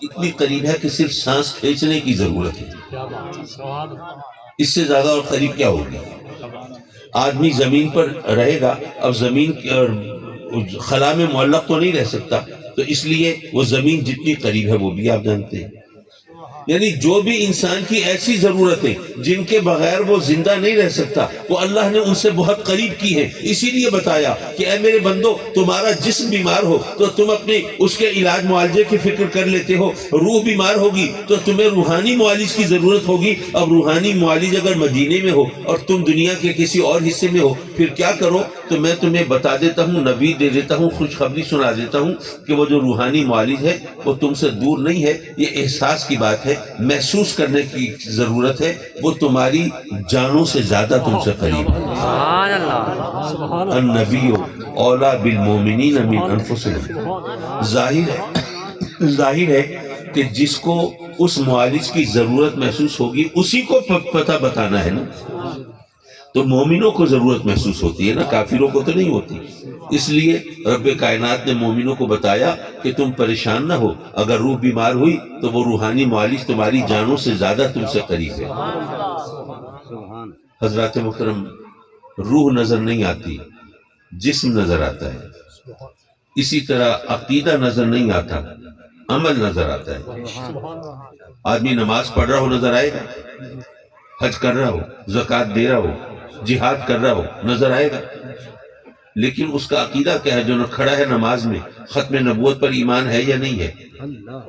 اتنی قریب ہے کہ صرف سانس کھینچنے کی ضرورت ہے، اس سے زیادہ اور قریب کیا ہوگی؟ آدمی زمین پر رہے گا، اب زمین خلا میں معلق تو نہیں رہ سکتا، تو اس لیے وہ زمین جتنی قریب ہے وہ بھی آپ جانتے ہیں۔ یعنی جو بھی انسان کی ایسی ضرورتیں جن کے بغیر وہ زندہ نہیں رہ سکتا، وہ اللہ نے ان سے بہت قریب کی ہیں۔ اسی لیے بتایا کہ اے میرے بندو، تمہارا جسم بیمار ہو تو تم اپنے اس کے علاج معالجے کی فکر کر لیتے ہو، روح بیمار ہوگی تو تمہیں روحانی معالج کی ضرورت ہوگی۔ اب روحانی معالج اگر مدینے میں ہو اور تم دنیا کے کسی اور حصے میں ہو، پھر کیا کرو؟ تو میں تمہیں بتا دیتا ہوں، نبی دے دیتا ہوں، خوشخبری سنا دیتا ہوں کہ وہ جو روحانی معالج ہے وہ تم سے دور نہیں ہے۔ یہ احساس کی بات ہے، محسوس کرنے کی ضرورت ہے، وہ تمہاری جانوں سے زیادہ تم سے قریب ہے۔ النبی اولیٰ بالمومنین من انفسہم۔ ظاہر ہے کہ جس کو اس معالج کی ضرورت محسوس ہوگی اسی کو پتہ بتانا ہے نا۔ تو مومنوں کو ضرورت محسوس ہوتی ہے نا، کافروں کو تو نہیں ہوتی۔ اس لیے رب کائنات نے مومنوں کو بتایا کہ تم پریشان نہ ہو، اگر روح بیمار ہوئی تو وہ روحانی معالج تمہاری جانوں سے زیادہ تم سے قریب ہے۔ حضرات محترم، روح نظر نہیں آتی، جسم نظر آتا ہے۔ اسی طرح عقیدہ نظر نہیں آتا، عمل نظر آتا ہے۔ آدمی نماز پڑھ رہا ہو نظر آئے گا، حج کر رہا ہو، زکوٰۃ دے رہا ہو، جہاد کر رہا ہو، نظر آئے گا، لیکن اس کا عقیدہ کیا ہے؟ جو نہ کھڑا ہے نماز میں، ختم نبوت پر ایمان ہے یا نہیں ہے،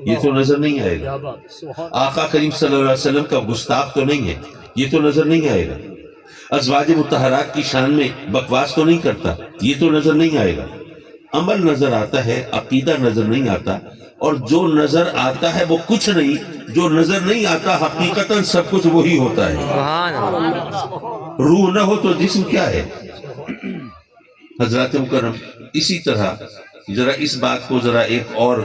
یہ تو نظر نہیں آئے گا۔ آقا کریم صلی اللہ علیہ وسلم کا گستاخ تو نہیں ہے، یہ تو نظر نہیں آئے گا۔ ازواج مطہرات کی شان میں بکواس تو نہیں کرتا، یہ تو نظر نہیں آئے گا۔ عمل نظر آتا ہے، عقیدہ نظر نہیں آتا۔ اور جو نظر آتا ہے وہ کچھ نہیں، جو نظر نہیں آتا حقیقتاً سب کچھ وہی ہوتا ہے۔ روح نہ ہو تو جسم کیا ہے؟ حضرات مکرم، اسی طرح ذرا اس بات کو ذرا ایک اور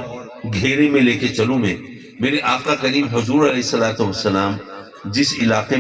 گھیرے میں لے کے چلوں میں۔ میرے آقا کریم حضور علیہ الصلوۃ والسلام جس علاقے